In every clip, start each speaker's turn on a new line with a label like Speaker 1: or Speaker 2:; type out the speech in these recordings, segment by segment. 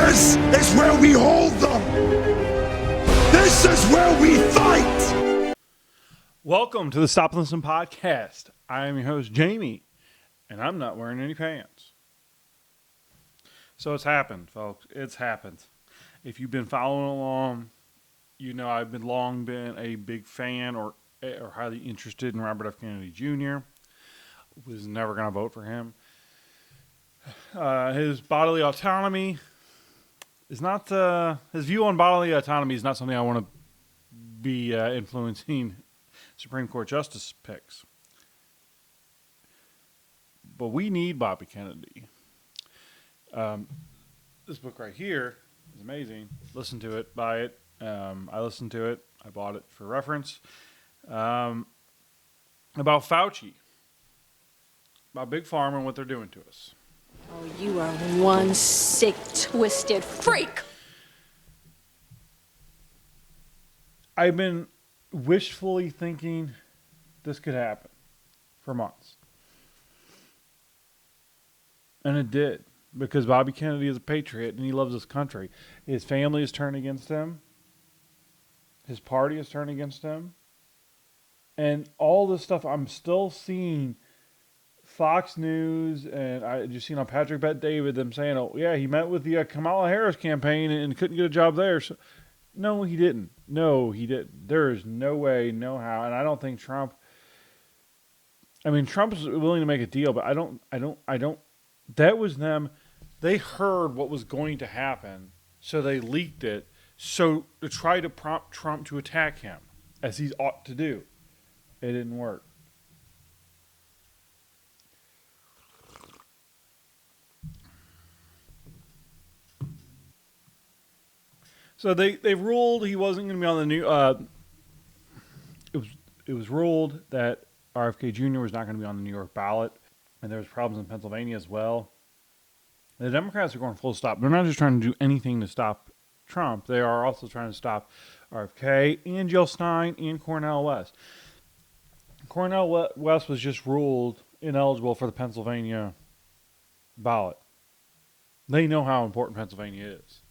Speaker 1: This is where we hold them. This is where we fight.
Speaker 2: Welcome to the Stop and Listen podcast. I am your host, Jamie, and I'm not wearing any pants. So it's happened, folks. It's happened. If you've been following along, you know I've long been a big fan or highly interested in Robert F. Kennedy Jr. Was never going to vote for him. His bodily autonomy is not, his view on bodily autonomy is not something I want to be influencing Supreme Court justice picks. But we need Bobby Kennedy. This book right here is amazing. Listen to it, buy it. I listened to it. I bought it for reference. About Fauci. About Big Pharma and what they're doing to us.
Speaker 3: Oh, you are one sick, twisted freak.
Speaker 2: I've been wishfully thinking this could happen for months. And it did. Because Bobby Kennedy is a patriot and he loves his country. His family is turned against him. His party is turned against him. And all this stuff, I'm still seeing Fox News, and I just seen on Patrick Bet-David them saying, oh, yeah, he met with the Kamala Harris campaign and couldn't get a job there. So, no, he didn't. No, he didn't. There is no way, no how. And I don't think Trump is willing to make a deal, but I don't, that was them. They heard what was going to happen, so they leaked it, so to try to prompt Trump to attack him, as he ought to do. It didn't work. So they ruled he wasn't going to be on the new. It was ruled that RFK Jr. was not going to be on the New York ballot, and there was problems in Pennsylvania as well. The Democrats are going full stop. They're not just trying to do anything to stop Trump. They are also trying to stop RFK and Jill Stein and Cornel West. Cornel West was just ruled ineligible for the Pennsylvania ballot. They know how important Pennsylvania is.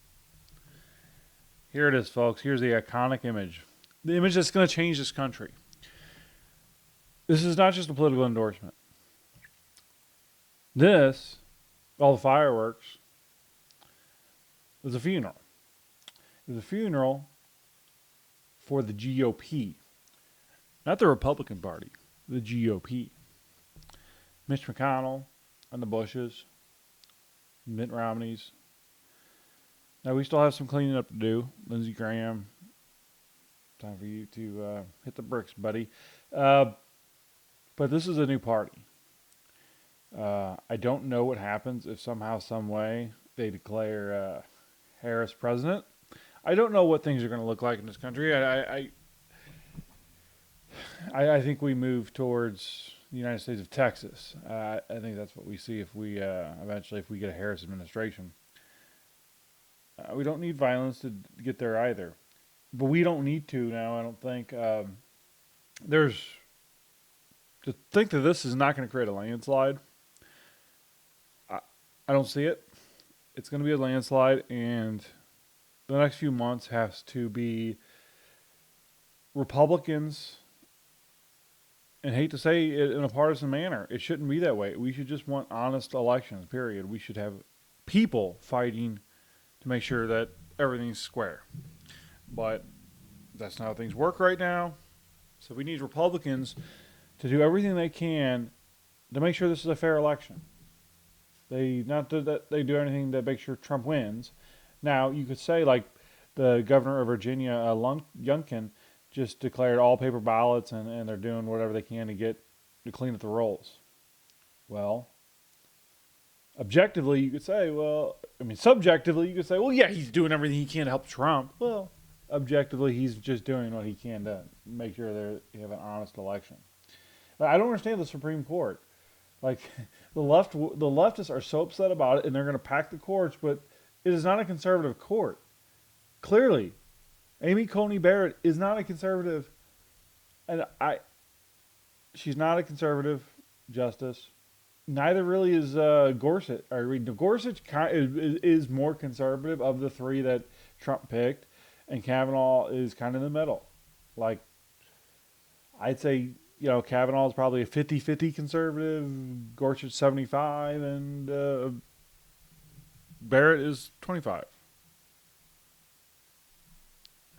Speaker 2: Here it is, folks. Here's the iconic image. The image that's going to change this country. This is not just a political endorsement. This, all the fireworks, was a funeral. It was a funeral for the GOP. Not the Republican Party, the GOP. Mitch McConnell and the Bushes, Mitt Romney's. Now, we still have some cleaning up to do. Lindsey Graham, time for you to hit the bricks, buddy. But this is a new party. I don't know what happens if somehow, some way, they declare Harris president. I don't know what things are going to look like in this country. I think we move towards the United States of Texas. I think that's what we see if we eventually, if we get a Harris administration. We don't need violence to get there either. But we don't need to now, I don't think. To think that this is not going to create a landslide, I don't see it. It's going to be a landslide, and the next few months has to be Republicans, and hate to say it in a partisan manner, it shouldn't be that way. We should just want honest elections, period. We should have people fighting to make sure that everything's square. But that's not how things work right now. So we need Republicans to do everything they can to make sure this is a fair election. Not that they do anything to make sure Trump wins. Now, you could say, like the governor of Virginia, Youngkin, just declared all paper ballots, and they're doing whatever they can to clean up the rolls. Well, objectively, you could say, subjectively, you could say, well, yeah, he's doing everything he can to help Trump. Well, objectively, he's just doing what he can to make sure they have an honest election. I don't understand the Supreme Court. Like, the leftists are so upset about it, and they're going to pack the courts, but it is not a conservative court. Clearly, Amy Coney Barrett is not a conservative, and she's not a conservative justice. neither really is Gorsuch. Gorsuch is more conservative of the three that Trump picked, and Kavanaugh is kind of in the middle. Like, I'd say, Kavanaugh is probably a 50-50 conservative, Gorsuch 75, and Barrett is 25.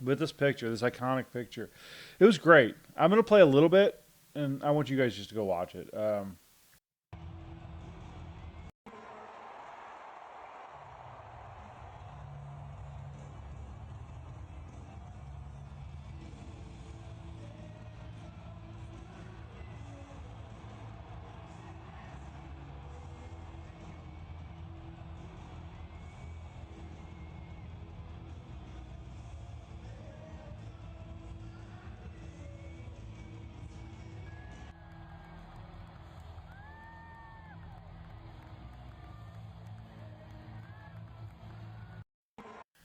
Speaker 2: With this picture, this iconic picture, it was great. I'm going to play a little bit, and I want you guys just to go watch it.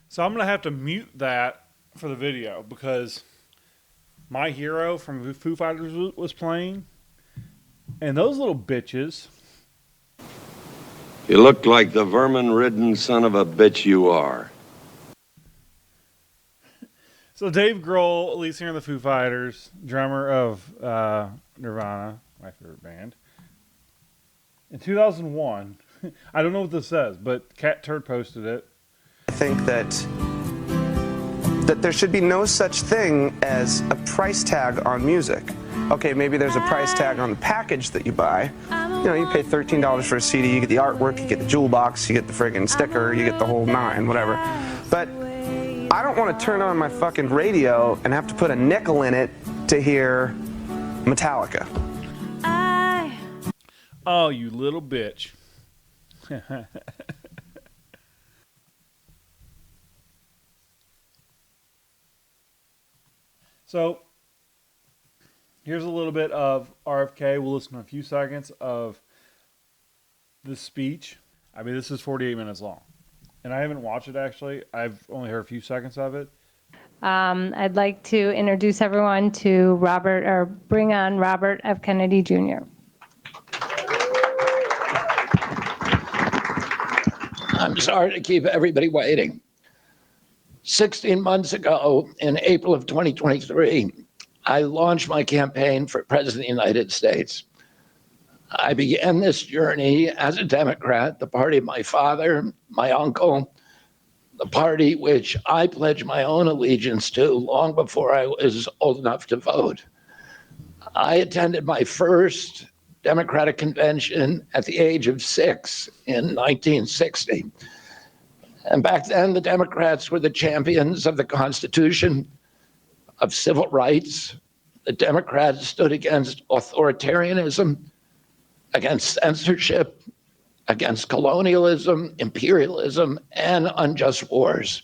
Speaker 2: So I'm going to have to mute that for the video because My Hero from Foo Fighters was playing. And those little bitches.
Speaker 4: You look like the vermin-ridden son of a bitch you are.
Speaker 2: So Dave Grohl, lead singer of the Foo Fighters, drummer of Nirvana, my favorite band. In 2001, I don't know what this says, but Cat Turd posted it.
Speaker 5: I think that there should be no such thing as a price tag on music. Okay, maybe there's a price tag on the package that you buy. You pay $13 for a CD, you get the artwork, you get the jewel box, you get the friggin' sticker, you get the whole nine, whatever. But I don't want to turn on my fucking radio and have to put a nickel in it to hear Metallica.
Speaker 2: Oh, you little bitch. So, here's a little bit of RFK. We'll listen to a few seconds of this speech. I mean, this is 48 minutes long. And I haven't watched it, actually. I've only heard a few seconds of it.
Speaker 6: I'd like to introduce everyone to bring on Robert F. Kennedy Jr.
Speaker 7: I'm sorry to keep everybody waiting. 16 months ago, in April of 2023, I launched my campaign for President of the United States. I began this journey as a Democrat, the party of my father, my uncle, the party which I pledged my own allegiance to long before I was old enough to vote. I attended my first Democratic convention at the age of 6 in 1960. And back then, the Democrats were the champions of the Constitution, of civil rights. The Democrats stood against authoritarianism, against censorship, against colonialism, imperialism, and unjust wars.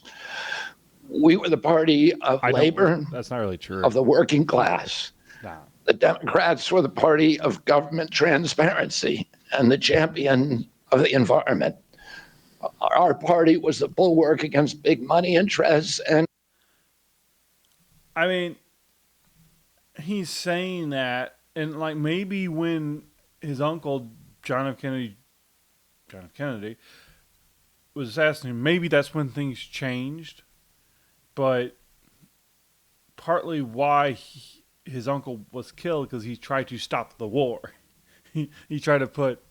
Speaker 7: We were the party of labor.
Speaker 2: That's not really true.
Speaker 7: Of the working class.
Speaker 2: No.
Speaker 7: The Democrats were the party of government transparency and the champion of the environment. Our party was the bulwark against big money interests. And
Speaker 2: I mean, he's saying that, and like maybe when his uncle John F. Kennedy was assassinated, maybe that's when things changed. But partly why his uncle was killed because he tried to stop the war. He tried to put,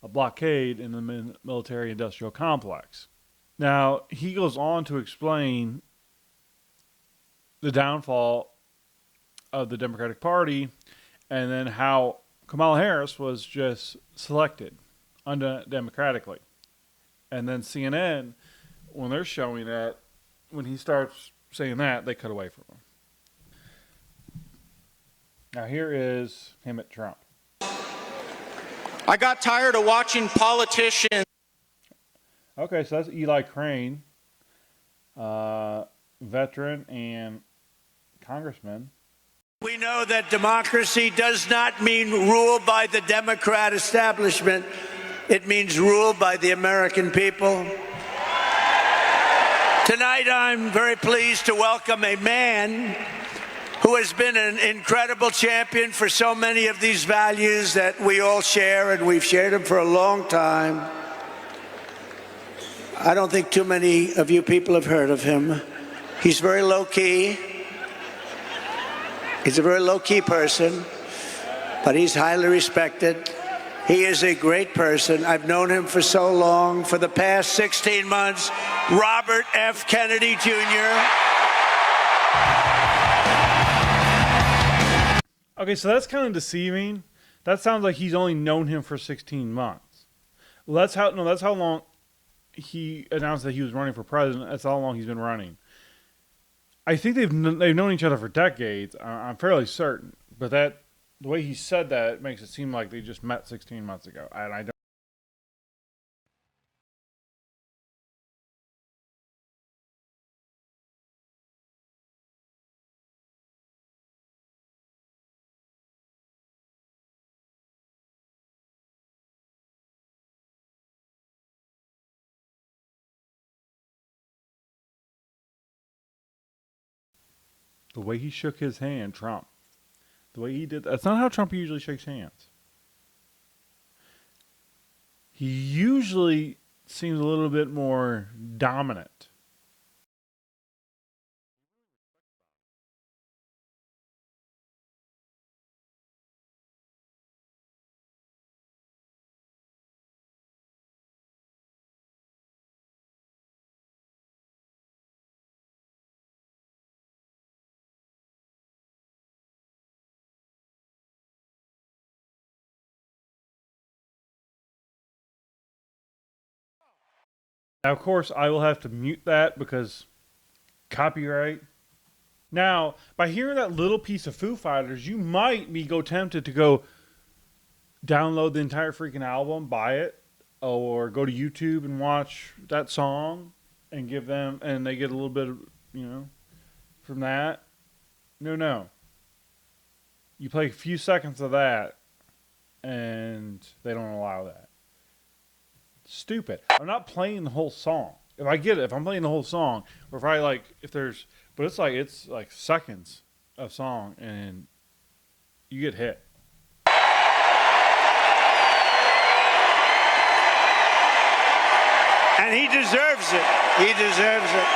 Speaker 2: a blockade in the military-industrial complex. Now, he goes on to explain the downfall of the Democratic Party and then how Kamala Harris was just selected undemocratically. And then CNN, when they're showing that, when he starts saying that, they cut away from him. Now, here is him at Trump.
Speaker 8: I got tired of watching politicians.
Speaker 2: Okay, so that's Eli Crane, veteran and congressman.
Speaker 8: We know that democracy does not mean rule by the Democrat establishment. It means rule by the American people. Tonight, I'm very pleased to welcome a man who has been an incredible champion for so many of these values that we all share, and we've shared them for a long time. I don't think too many of you people have heard of him. He's very low-key. He's a very low-key person, but he's highly respected. He is a great person. I've known him for so long. For the past 16 months, Robert F. Kennedy Jr.
Speaker 2: Okay, so that's kind of deceiving. That sounds like he's only known him for 16 months. Well, that's how long he announced that he was running for president. That's how long he's been running. I think they've known each other for decades. I'm fairly certain, but the way he said that makes it seem like they just met 16 months ago, and I don't. The way he shook his hand, Trump. The way he did, that's not how Trump usually shakes hands. He usually seems a little bit more dominant. Now, of course, I will have to mute that because copyright. Now, by hearing that little piece of Foo Fighters, you might be tempted to go download the entire freaking album, buy it, or go to YouTube and watch that song and they get a little bit of, from that. No. You play a few seconds of that and they don't allow that. Stupid. I'm not playing the whole song. If I'm playing the whole song, or but it's like seconds of song and you get hit.
Speaker 8: And he deserves it. He deserves it.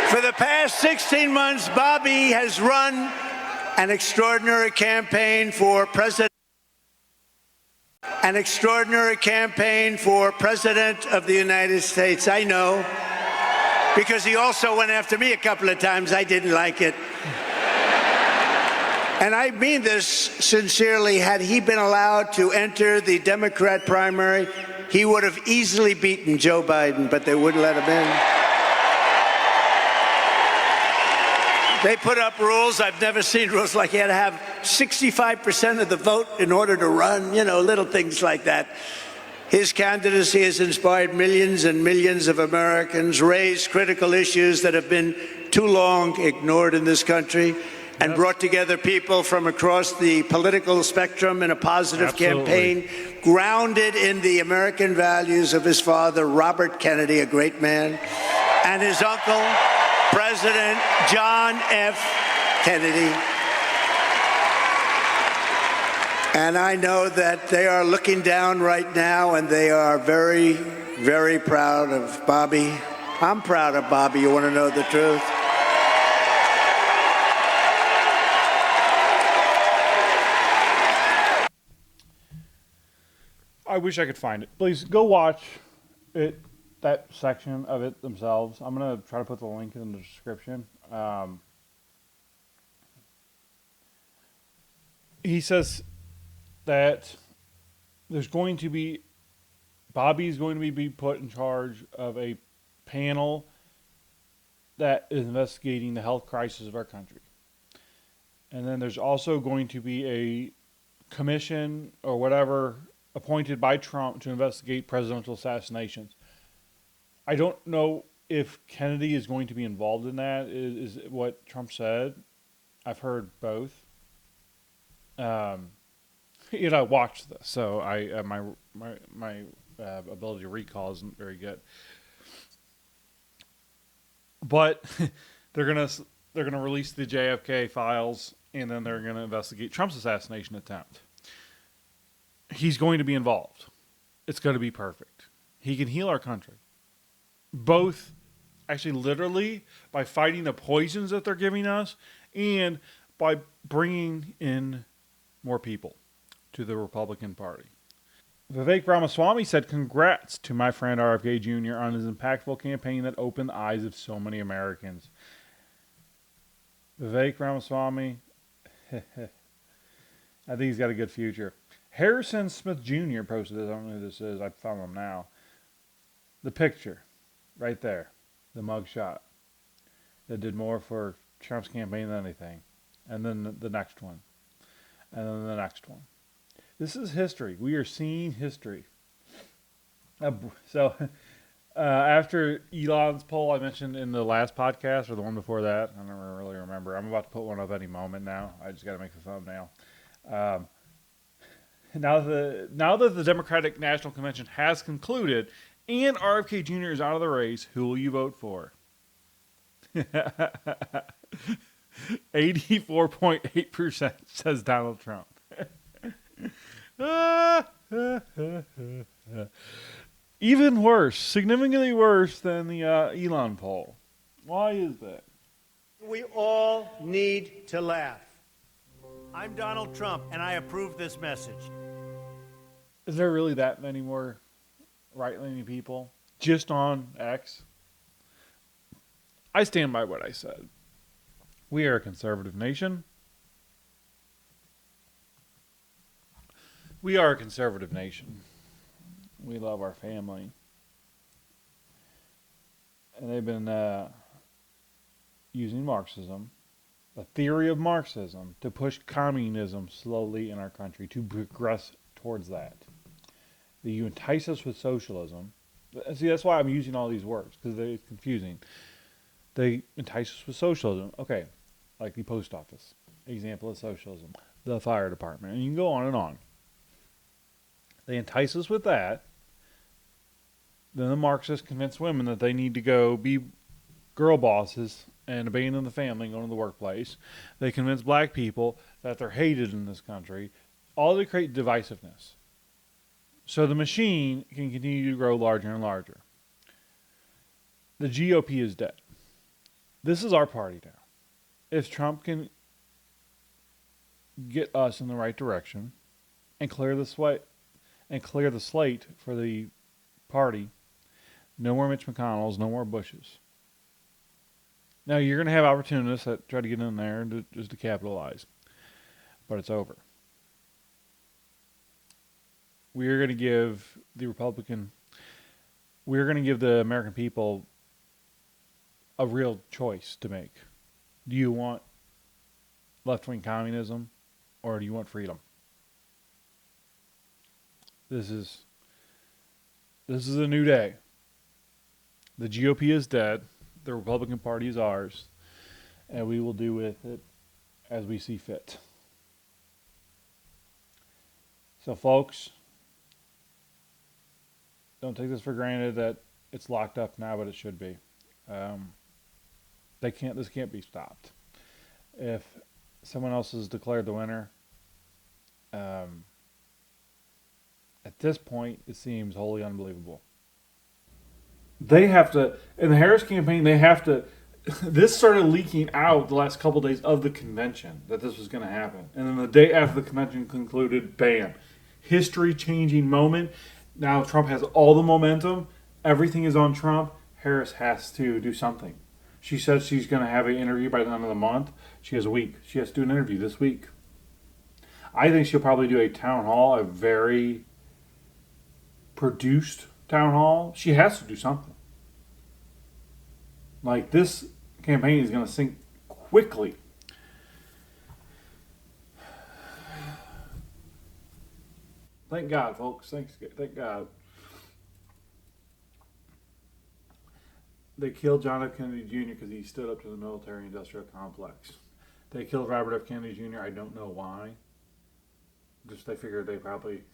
Speaker 8: For the past 16 months, Bobby has run an extraordinary campaign for president. An extraordinary campaign for president of the United States. I know, because he also went after me a couple of times. I didn't like it. And I mean this sincerely. Had he been allowed to enter the Democrat primary, he would have easily beaten Joe Biden, but they wouldn't let him in. They put up rules. I've never seen rules like you had to have 65% of the vote in order to run, little things like that. His candidacy has inspired millions and millions of Americans, raised critical issues that have been too long ignored in this country, and brought together people from across the political spectrum in a positive campaign, grounded in the American values of his father, Robert Kennedy, a great man, and his uncle, President John F. Kennedy. And I know that they are looking down right now, and they are very, very proud of Bobby. I'm proud of Bobby. You want to know the truth?
Speaker 2: I wish I could find it. Please go watch it. That section of it themselves. I'm going to try to put the link in the description. He says that Bobby's going to be put in charge of a panel that is investigating the health crisis of our country. And then there's also going to be a commission or whatever appointed by Trump to investigate presidential assassinations. I don't know if Kennedy is going to be involved in that, is what Trump said. I've heard both. I watched this, so I my ability to recall isn't very good. But they're gonna release the JFK files, and then they're gonna investigate Trump's assassination attempt. He's going to be involved. It's going to be perfect. He can heal our country, both actually literally by fighting the poisons that they're giving us, and by bringing in more people to the Republican Party. Vivek Ramaswamy said, "Congrats to my friend RFK Jr. on his impactful campaign that opened the eyes of so many Americans." Vivek Ramaswamy, I think he's got a good future. Harrison Smith Jr. posted this. I don't know who this is. I found him now. The picture, right there, the mugshot that did more for Trump's campaign than anything. And then the next one. And then the next one. This is history. We are seeing history. After Elon's poll I mentioned in the last podcast, or the one before that, I don't really remember. I'm about to put one up any moment now. I just got to make the thumbnail. Now that the Democratic National Convention has concluded and RFK Jr. is out of the race, who will you vote for? 84.8% says Donald Trump. Even worse, significantly worse than the Elon poll. Why is that?
Speaker 8: We all need to laugh. I'm Donald Trump, and I approve this message.
Speaker 2: Is there really that many more right-leaning people just on X? I stand by what I said. We are a conservative nation. We are a conservative nation. We love our family. And they've been using Marxism, the theory of Marxism, to push communism slowly in our country, to progress towards that. You entice us with socialism. See, that's why I'm using all these words, because they're confusing. They entice us with socialism. Okay, like the post office, example of socialism. The fire department, and you can go on and on. They entice us with that. Then the Marxists convince women that they need to go be girl bosses and abandon the family and go to the workplace. They convince black people that they're hated in this country, all to create divisiveness. So the machine can continue to grow larger and larger. The GOP is dead. This is our party now. If Trump can get us in the right direction and clear the slate for the party, no more Mitch McConnells, no more Bushes. Now you're going to have opportunists that try to get in there just to capitalize, but it's over. We're going to give the American people a real choice to make. Do you want left-wing communism, or do you want freedom? This is a new day. The GOP is dead. The Republican Party is ours, and we will do with it as we see fit. So, folks, don't take this for granted that it's locked up now, but it should be. This can't be stopped. If someone else has declared the winner, at this point, it seems wholly unbelievable. They have to, in the Harris campaign, this started leaking out the last couple of days of the convention that this was going to happen. And then the day after the convention concluded, bam. History-changing moment. Now Trump has all the momentum. Everything is on Trump. Harris has to do something. She says she's going to have an interview by the end of the month. She has a week. She has to do an interview this week. I think she'll probably do a town hall, a very produced town hall. She has to do something. Like, this campaign is going to sink quickly. Thank God, folks. Thank God. They killed John F. Kennedy Jr. because he stood up to the military-industrial complex. They killed Robert F. Kennedy Jr. I don't know why. Just they figured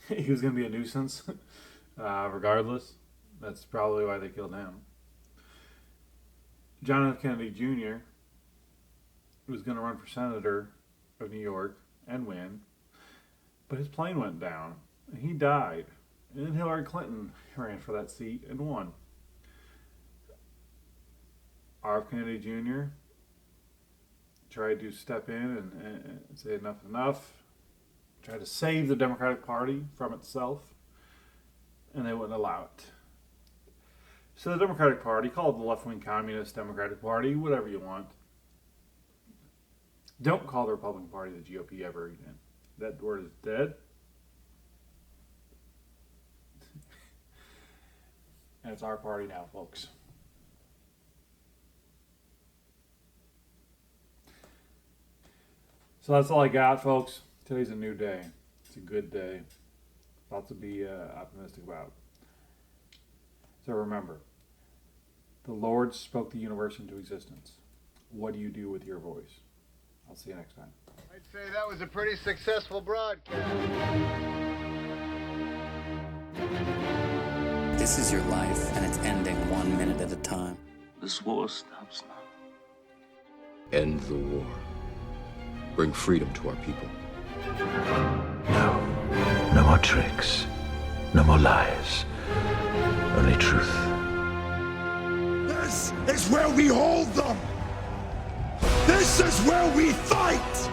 Speaker 2: he was going to be a nuisance, regardless. That's probably why they killed him. John F. Kennedy Jr. was going to run for senator of New York and win, but his plane went down and he died. And then Hillary Clinton ran for that seat and won. RF Kennedy Jr. tried to step in and say enough is enough, tried to save the Democratic Party from itself, and they wouldn't allow it. So the Democratic Party, call it the left-wing communist Democratic Party, whatever you want. Don't call the Republican Party the GOP ever again. That word is dead. And it's our party now, folks. So that's all I got, folks. Today's a new day. It's a good day. Lots to be optimistic about. So remember, the Lord spoke the universe into existence. What do you do with your voice? I'll see you next time.
Speaker 9: I'd say that was a pretty successful broadcast.
Speaker 10: This is your life, and it's ending 1 minute at a time.
Speaker 11: This war stops now.
Speaker 12: End the war. Bring freedom to our people.
Speaker 13: No. No more tricks. No more lies. Only truth.
Speaker 1: This is where we hold them! This is where we fight!